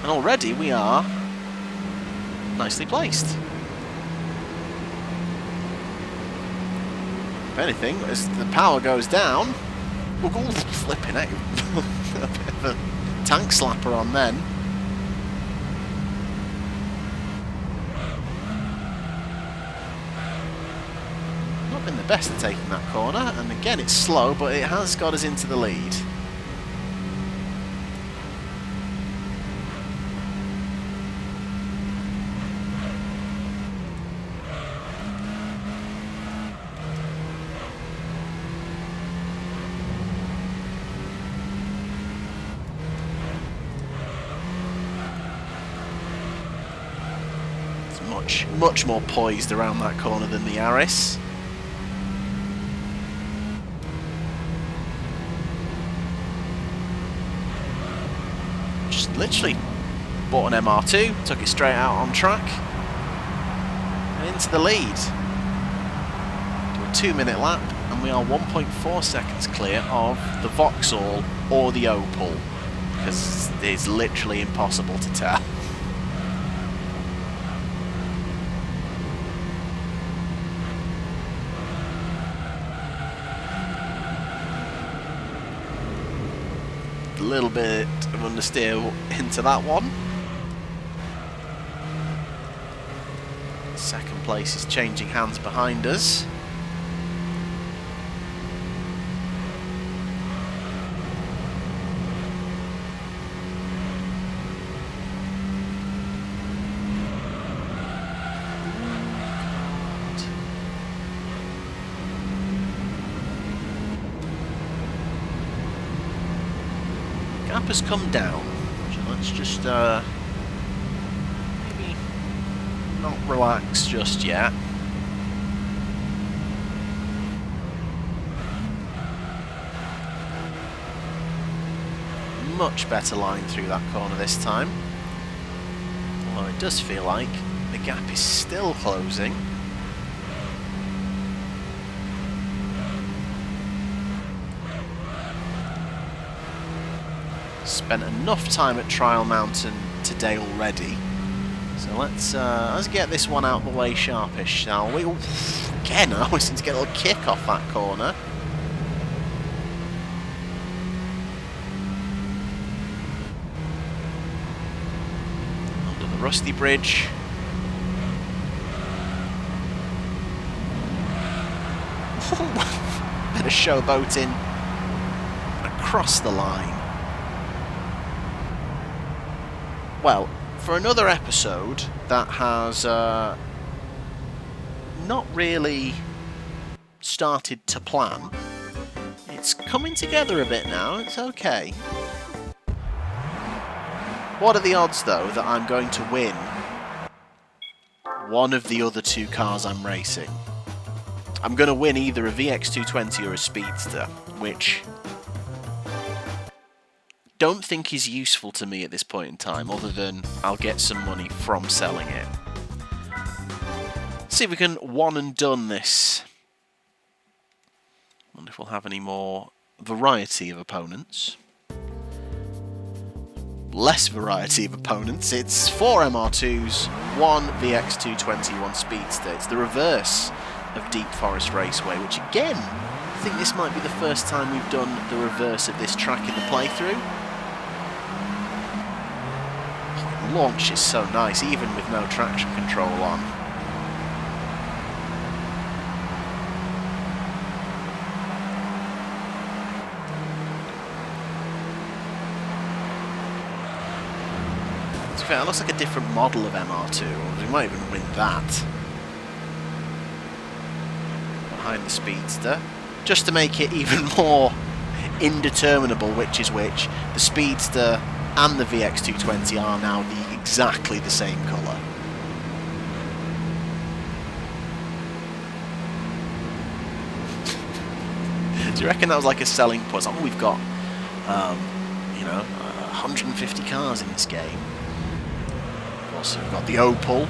And already we are nicely placed. If anything, as the power goes down, we'll go flipping out. A bit of a tank slapper on then. Not been the best at taking that corner, and again it's slow, but it has got us into the lead. Much more poised around that corner than the Yaris. Just literally bought an MR2, took it straight out on track, and into the lead. Do a 2-minute lap, and we are 1.4 seconds clear of the Vauxhall or the Opel, because it's literally impossible to tell. A little bit of understeer into that one. Second place is changing hands behind us. Gap has come down, so let's just maybe not relax just yet. Much better line through that corner this time, although it does feel like the gap is still closing. Spent enough time at Trial Mountain today already, so let's get this one out of the way sharpish, shall we? Ooh, again, I always seem to get a little kick off that corner. Under the Rusty Bridge. Bit of showboating across the line. Well, for another episode that has not really started to plan, it's coming together a bit now, it's okay. What are the odds, though, that I'm going to win one of the other two cars I'm racing? I'm going to win either a VX220 or a Speedster, which don't think is useful to me at this point in time, other than I'll get some money from selling it. See if we can one and done this. Wonder if we'll have any more variety of opponents. Less variety of opponents. It's 4 MR2s, 1 VX220, 1 Speedster. It's the reverse of Deep Forest Raceway, which again, I think this might be the first time we've done the reverse of this track in the playthrough. Launch is so nice, even with no traction control on. To be fair, it looks like a different model of MR2, or we might even win that. Behind the Speedster. Just to make it even more indeterminable which is which, the Speedster and the VX220 are now exactly the same colour. Do you reckon that was like a selling point? Oh, we've got, you know, 150 cars in this game. Also, we've got the Opel,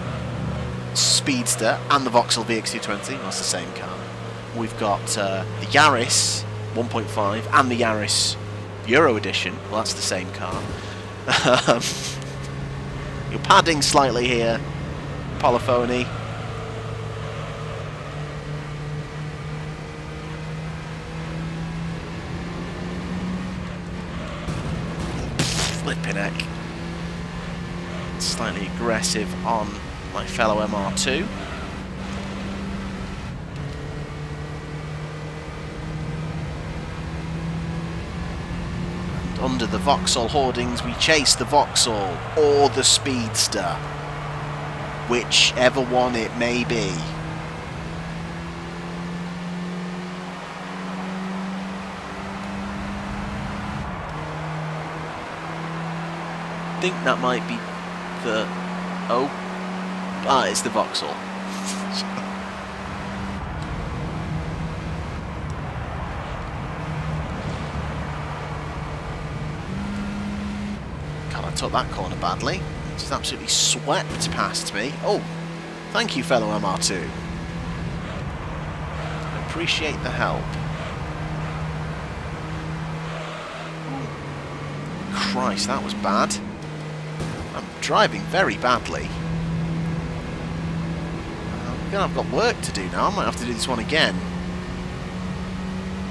Speedster, and the Vauxhall VX220. That's the same car. We've got the Yaris 1.5 and the Yaris Euro Edition. Well, that's the same car. You're padding slightly here, Polyphony. Flipping heck. Slightly aggressive on my fellow MR2. Under the Vauxhall hoardings, we chase the Vauxhall or the Speedster, whichever one it may be. I think that might be the... oh, it's the Vauxhall. God, I took that corner badly. Just absolutely swept past me. Oh, Thank you, fellow MR2. I appreciate the help. Christ, that was bad. I'm driving very badly. I've got work to do now. I might have to do this one again.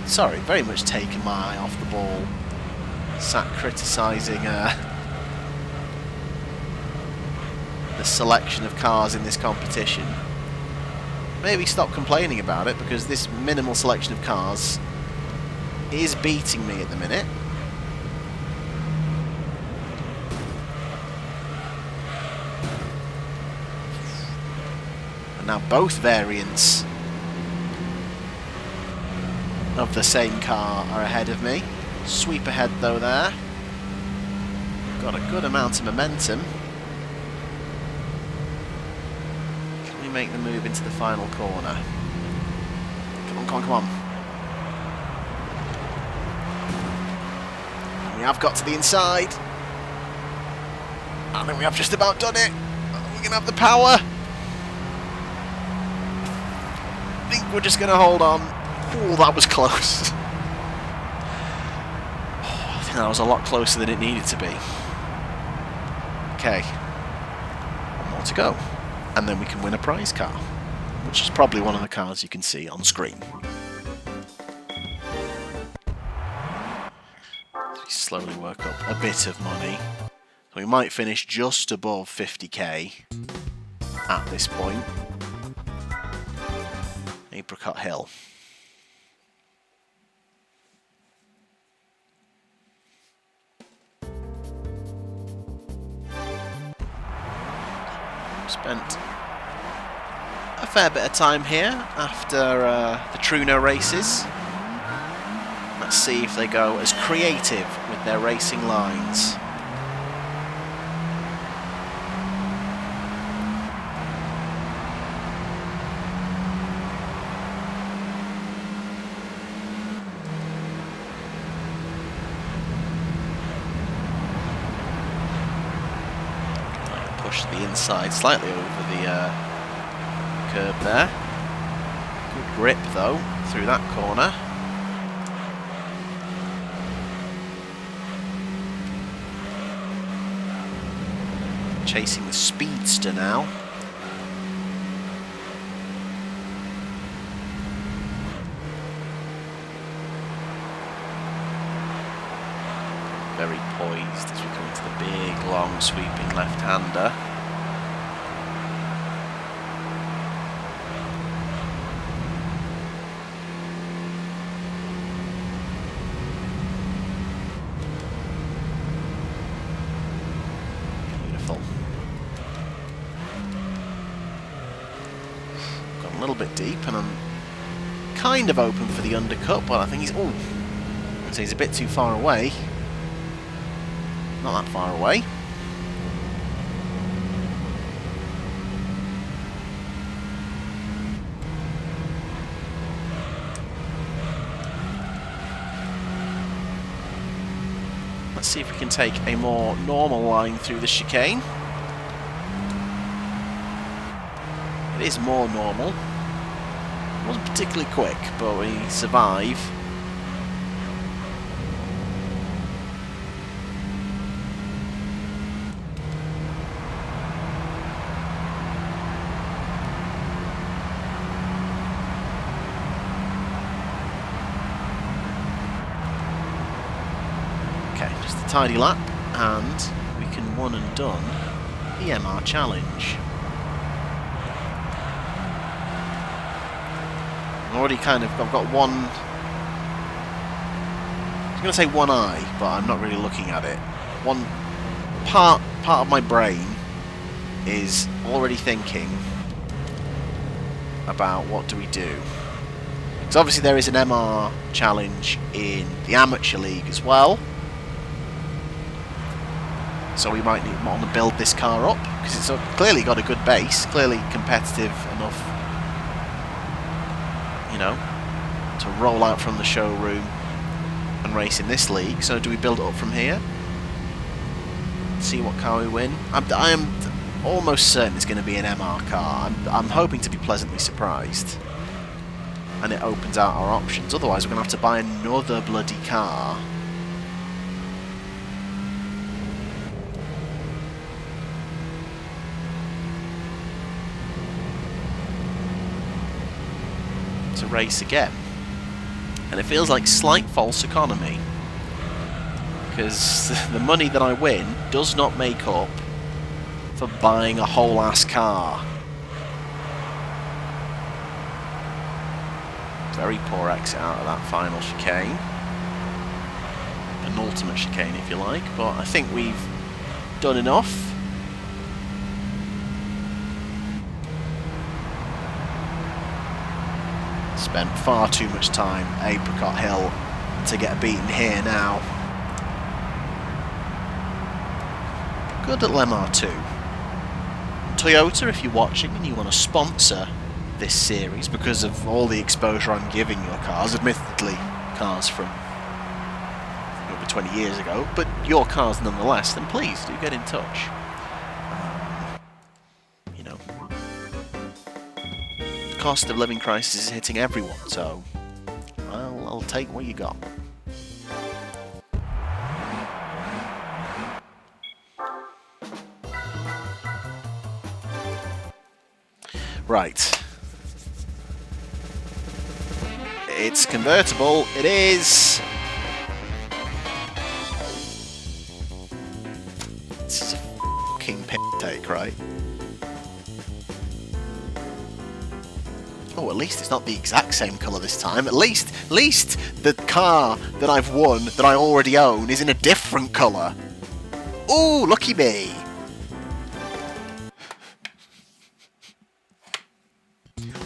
Sorry, very much taking my eye off the ball. Sat criticising the selection of cars in this competition. Maybe stop complaining about it, because this minimal selection of cars is beating me at the minute. And now both variants of the same car are ahead of me. Sweep ahead though there. Got a good amount of momentum. Can we make the move into the final corner? Come on, come on, come on. We have got to the inside. I think we have just about done it. We're going to have the power. I think we're just going to hold on. Oh, that was close. Oh, I think that was a lot closer than it needed to be. Okay. One more to go. And then we can win a prize car, which is probably one of the cars you can see on screen. So we slowly work up a bit of money. So we might finish just above 50k at this point. Apricot Hill. Spent a fair bit of time here after the Truno races. Let's see if they go as creative with their racing lines. Push the inside slightly over the curb there. Good grip though through that corner. Chasing the speedster now. Very poised as we come into the big, long, sweeping left-hander. Beautiful. Got a little bit deep, and I'm kind of open for the undercut, but I think he's... oh, I'd say he's a bit too far away. Not that far away. Let's see if we can take a more normal line through the chicane. It is more normal. It wasn't particularly quick, but we survive. Just a tidy lap, and we can one and done the MR challenge. I'm already kind of, I've got one, I was going to say one eye, but I'm not really looking at it. One part of my brain is already thinking about what do we do. So obviously there is an MR challenge in the amateur league as well. So we might want to build this car up, because it's clearly got a good base, clearly competitive enough, you know, to roll out from the showroom and race in this league. So do we build it up from here? See what car we win? I am almost certain it's going to be an MR car. I'm hoping to be pleasantly surprised. And it opens out our options. Otherwise, we're going to have to buy another bloody car. To race again. And it feels like slight false economy. Because the money that I win does not make up for buying a whole ass car. Very poor exit out of that final chicane. Penultimate chicane, if you like, but I think we've done enough. Spent far too much time Apricot Hill to get beaten here now. Good little MR2. Toyota, if you're watching and you want to sponsor this series because of all the exposure I'm giving your cars, admittedly cars from over 20 years ago, but your cars nonetheless, then please do get in touch. You know, the cost of living crisis is hitting everyone, so I'll take what you got. Right. It's convertible. It is. This is a fucking piss take, right? Oh, at least it's not the exact same colour this time. At least the car that I've won, that I already own, is in a different colour. Ooh, lucky me.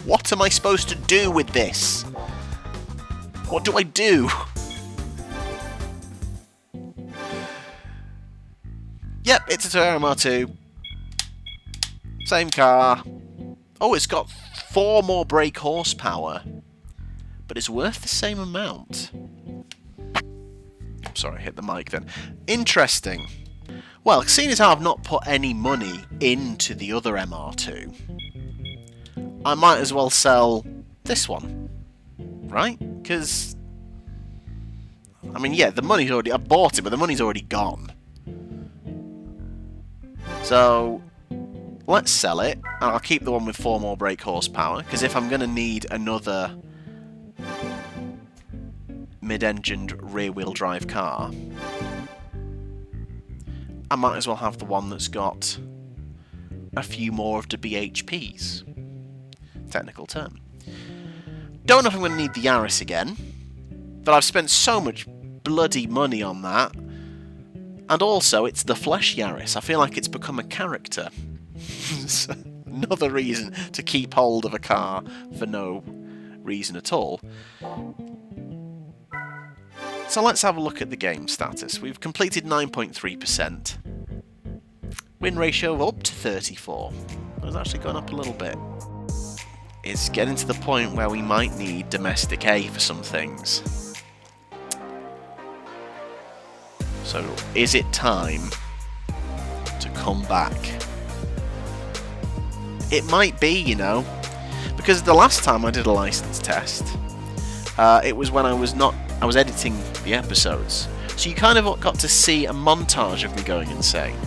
What am I supposed to do with this? What do I do? Yep, it's a Toyota MR2. Same car. Oh, it's got 4 more brake horsepower. But it's worth the same amount. Sorry, I hit the mic then. Interesting. Well, seeing as how I've not put any money into the other MR2, I might as well sell this one. Right? Because, I mean, yeah, the money's already... I bought it, but the money's already gone. So, let's sell it, and I'll keep the one with 4 more brake horsepower, because if I'm going to need another mid-engined rear-wheel drive car, I might as well have the one that's got a few more of the BHPs. Technical term. Don't know if I'm going to need the Yaris again, but I've spent so much bloody money on that. And also, it's the FleshYaris. I feel like it's become a character. Another reason to keep hold of a car for no reason at all. So let's have a look at the game status. We've completed 9.3%. Win ratio up to 34. It's actually gone up a little bit. It's getting to the point where we might need domestic A for some things. So, is it time to come back? It might be, you know, because the last time I did a license test, it was when I was editing the episodes. So you kind of got to see a montage of me going insane.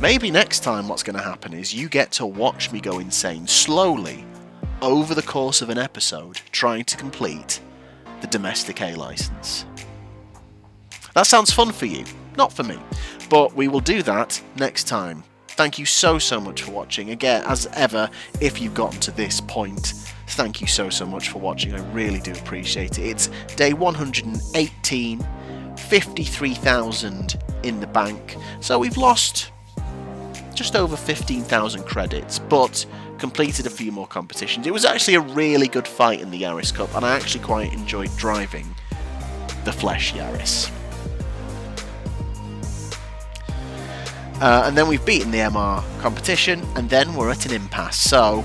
Maybe next time what's going to happen is you get to watch me go insane slowly over the course of an episode trying to complete the domestic A license. That sounds fun for you, not for me, but we will do that next time. Thank you so much for watching. Again, as ever, if you've gotten to this point, thank you so much for watching. I really do appreciate it. It's day 118, 53,000 in the bank, so we've lost just over 15,000 credits, but completed a few more competitions. It was actually a really good fight in the Yaris Cup, and I actually quite enjoyed driving the FleshYaris. And then we've beaten the MR competition, and then we're at an impasse. So,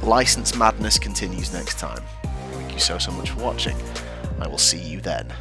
license madness continues next time. Thank you so much for watching. I will see you then.